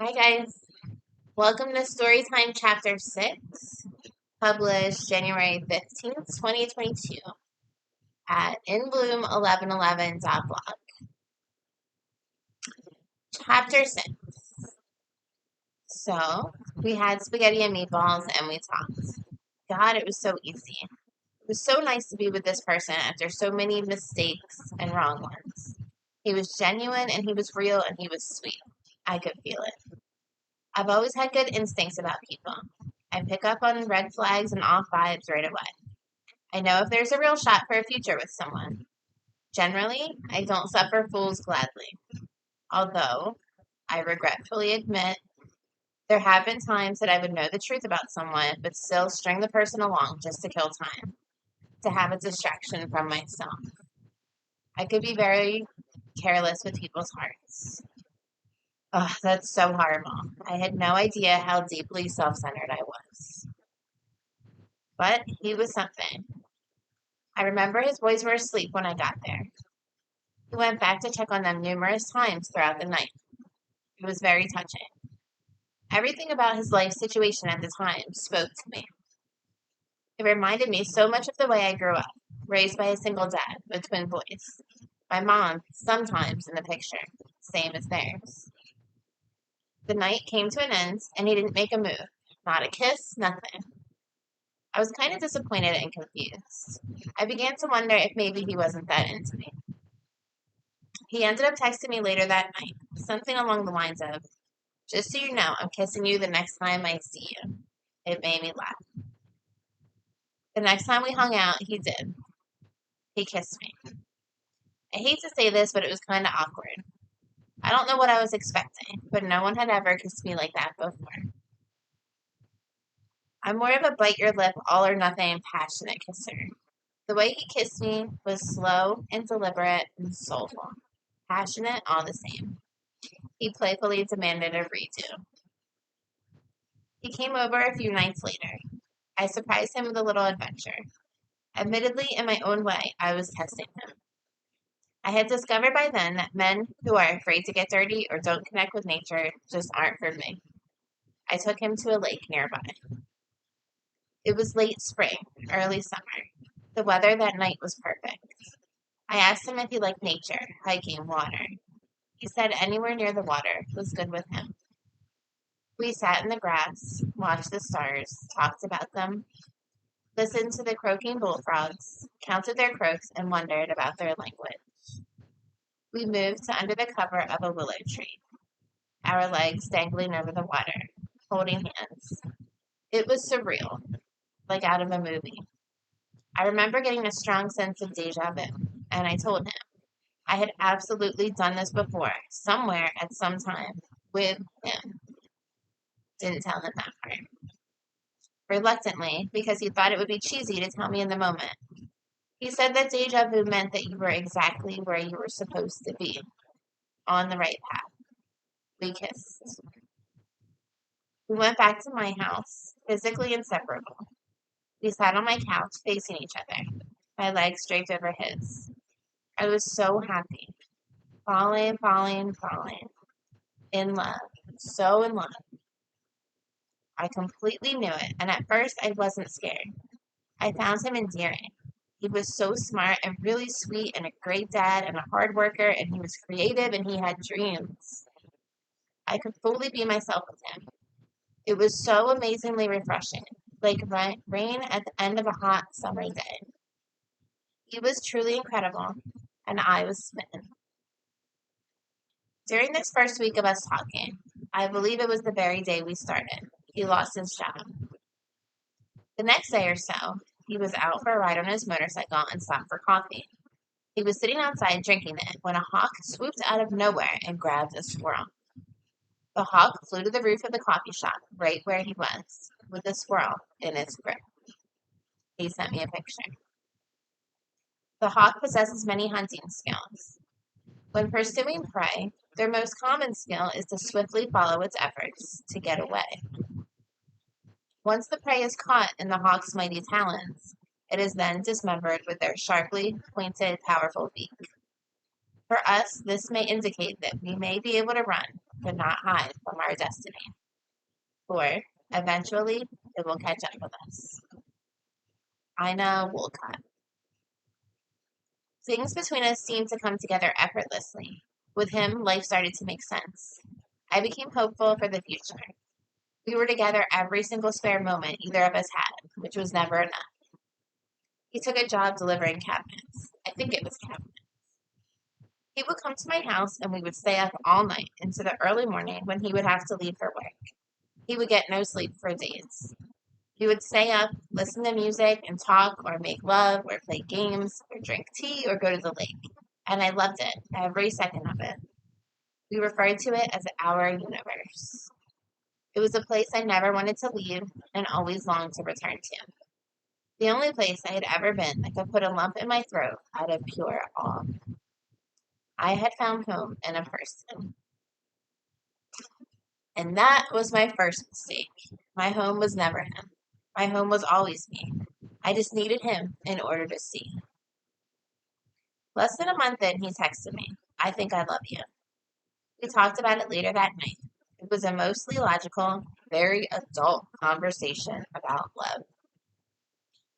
Hi guys, welcome to Storytime Chapter 6, published January 15th, 2022 at inbloom1111.blog. Chapter 6. So, we had spaghetti and meatballs and we talked. God, it was so easy. It was so nice to be with this person after so many mistakes and wrong ones. He was genuine and he was real and he was sweet. I could feel it. I've always had good instincts about people. I pick up on red flags and off vibes right away. I know if there's a real shot for a future with someone. Generally, I don't suffer fools gladly. Although, I regretfully admit, there have been times that I would know the truth about someone, but still string the person along just to kill time, to have a distraction from myself. I could be very careless with people's hearts. Oh, that's so horrible. I had no idea how deeply self centered I was. But he was something. I remember his boys were asleep when I got there. He went back to check on them numerous times throughout the night. It was very touching. Everything about his life situation at the time spoke to me. It reminded me so much of the way I grew up, raised by a single dad with twin boys. My mom, sometimes in the picture, same as theirs. The night came to an end, and he didn't make a move. Not a kiss, nothing. I was kind of disappointed and confused. I began to wonder if maybe he wasn't that into me. He ended up texting me later that night, something along the lines of, "Just so you know, I'm kissing you the next time I see you." It made me laugh. The next time we hung out, he did. He kissed me. I hate to say this, but it was kind of awkward. I don't know what I was expecting, but no one had ever kissed me like that before. I'm more of a bite your lip, all or nothing, passionate kisser. The way he kissed me was slow and deliberate and soulful. Passionate all the same. He playfully demanded a redo. He came over a few nights later. I surprised him with a little adventure. Admittedly, in my own way, I was testing him. I had discovered by then that men who are afraid to get dirty or don't connect with nature just aren't for me. I took him to a lake nearby. It was late spring, early summer. The weather that night was perfect. I asked him if he liked nature, hiking, water. He said anywhere near the water was good with him. We sat in the grass, watched the stars, talked about them, listened to the croaking bullfrogs, counted their croaks, and wondered about their language. We moved to under the cover of a willow tree, our legs dangling over the water, holding hands. It was surreal, like out of a movie. I remember getting a strong sense of deja vu, and I told him I had absolutely done this before, somewhere at some time, with him. Didn't tell him that part. Reluctantly, because he thought it would be cheesy to tell me in the moment. He said that deja vu meant that you were exactly where you were supposed to be, on the right path. We kissed. We went back to my house, physically inseparable. We sat on my couch, facing each other, my legs draped over his. I was so happy. Falling, falling, falling. In love. So in love. I completely knew it, and at first I wasn't scared. I found him endearing. He was so smart and really sweet and a great dad and a hard worker, and he was creative and he had dreams. I could fully be myself with him. It was so amazingly refreshing, like rain at the end of a hot summer day. He was truly incredible, and I was smitten. During this first week of us talking, I believe it was the very day we started, he lost his job. The next day or so, he was out for a ride on his motorcycle and stopped for coffee. He was sitting outside drinking it when a hawk swooped out of nowhere and grabbed a squirrel. The hawk flew to the roof of the coffee shop right where he was, with the squirrel in its grip. He sent me a picture. The hawk possesses many hunting skills. When pursuing prey, their most common skill is to swiftly follow its efforts to get away. Once the prey is caught in the hawk's mighty talons, it is then dismembered with their sharply pointed, powerful beak. For us, this may indicate that we may be able to run, could not hide from our destiny, for eventually it will catch up with us. Ina Wolcott. Things between us seemed to come together effortlessly. With him, life started to make sense. I became hopeful for the future. We were together every single spare moment either of us had, which was never enough. He took a job delivering cabinets. I think it was cabinets. He would come to my house and we would stay up all night into the early morning when he would have to leave for work. He would get no sleep for days. We would stay up, listen to music, and talk or make love or play games or drink tea or go to the lake. And I loved it, every second of it. We referred to it as our universe. It was a place I never wanted to leave and always longed to return to. The only place I had ever been that could put a lump in my throat out of pure awe. I had found home in a person. And that was my first mistake. My home was never him. My home was always me. I just needed him in order to see. Less than a month in, he texted me, "I think I love you." We talked about it later that night. It was a mostly logical, very adult conversation about love.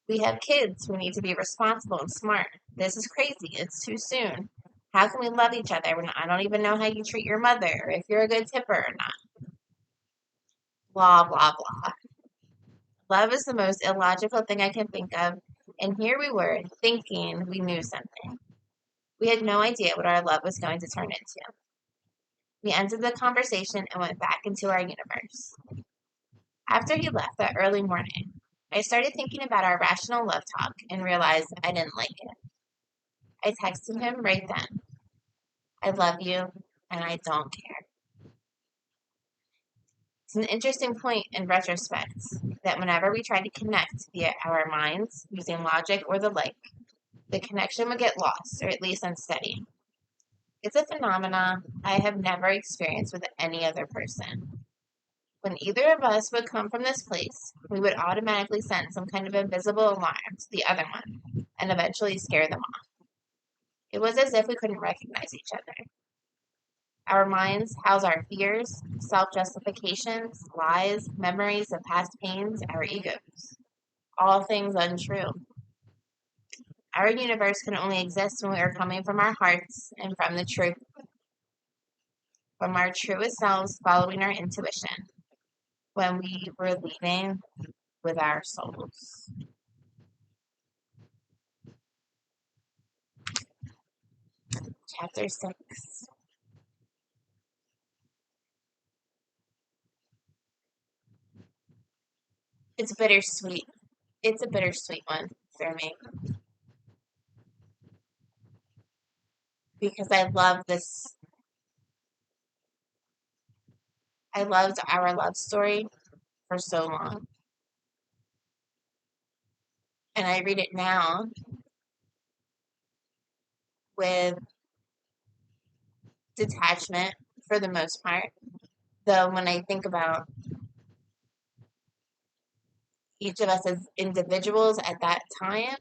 We have kids who need to be responsible and smart. This is crazy. It's too soon. How can we love each other when I don't even know how you treat your mother or if you're a good tipper or not? Blah, blah, blah. Love is the most illogical thing I can think of, and here we were thinking we knew something. We had no idea what our love was going to turn into. We ended the conversation and went back into our universe. After he left that early morning, I started thinking about our rational love talk and realized I didn't like it. I texted him right then. "I love you, and I don't care." It's an interesting point in retrospect that whenever we tried to connect via our minds, using logic or the like, the connection would get lost or at least unsteady. It's a phenomenon I have never experienced with any other person. When either of us would come from this place, we would automatically send some kind of invisible alarm to the other one and eventually scare them off. It was as if we couldn't recognize each other. Our minds house our fears, self-justifications, lies, memories of past pains, our egos. All things untrue. Our universe can only exist when we are coming from our hearts and from the truth, from our truest selves following our intuition, when we were leading with our souls. Chapter 6. It's bittersweet. It's a bittersweet one for me because I love this. I loved our love story for so long. And I read it now with detachment for the most part. Though when I think about each of us as individuals at that time,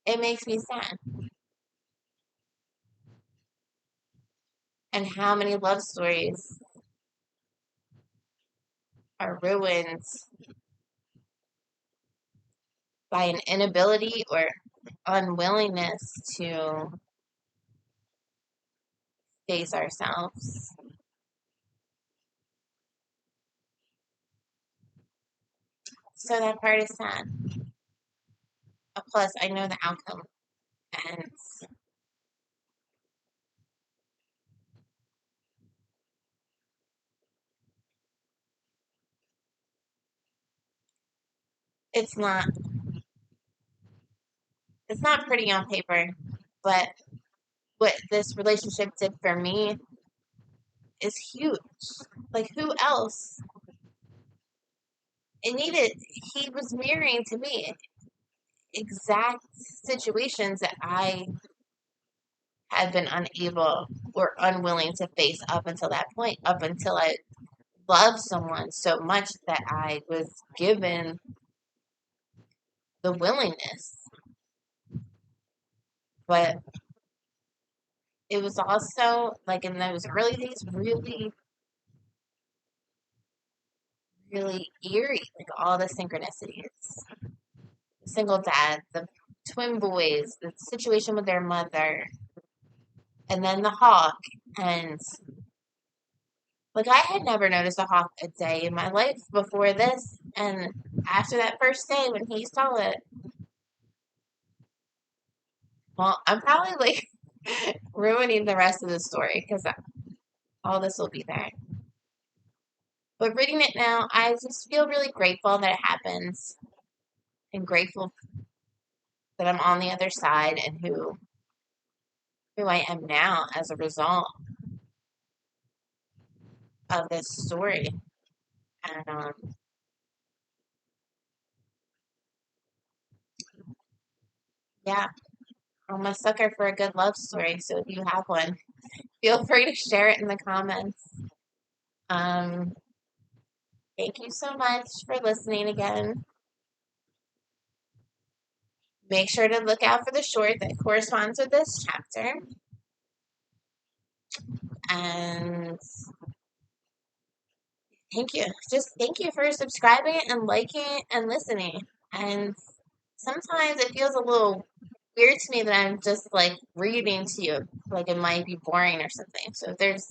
it makes me sad. And how many love stories are ruined by an inability or unwillingness to face ourselves. So that part is sad. Plus, I know the outcome, and it's not it's not pretty on paper, but what this relationship did for me is huge. Like who else? It needed he was mirroring to me exact situations that I had been unable or unwilling to face up until that point, up until I loved someone so much that I was given the willingness. But it was also like in those early days really really eerie, like all the synchronicities. The single dad, the twin boys, the situation with their mother, and then the hawk. And like I had never noticed a hawk a day in my life before this. And after that first day when he saw it, well, I'm probably like ruining the rest of the story because all this will be there. But reading it now, I just feel really grateful that it happens and grateful that I'm on the other side and who I am now as a result of this story. And yeah, I'm a sucker for a good love story. So if you have one, feel free to share it in the comments. Um, Thank you so much for listening again. Make sure to look out for the short that corresponds with this chapter. And thank you. Just thank you for subscribing and liking and listening. And sometimes it feels a little weird to me that I'm just like reading to you, like it might be boring or something. So if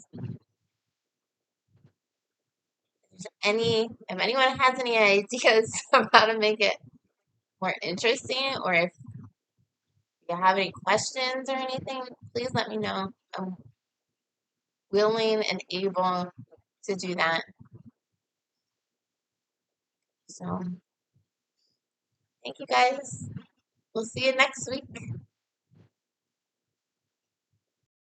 anyone has any ideas of how to make it more interesting, or if you have any questions or anything, please let me know. I'm willing and able to do that. So, thank you guys. We'll see you next week.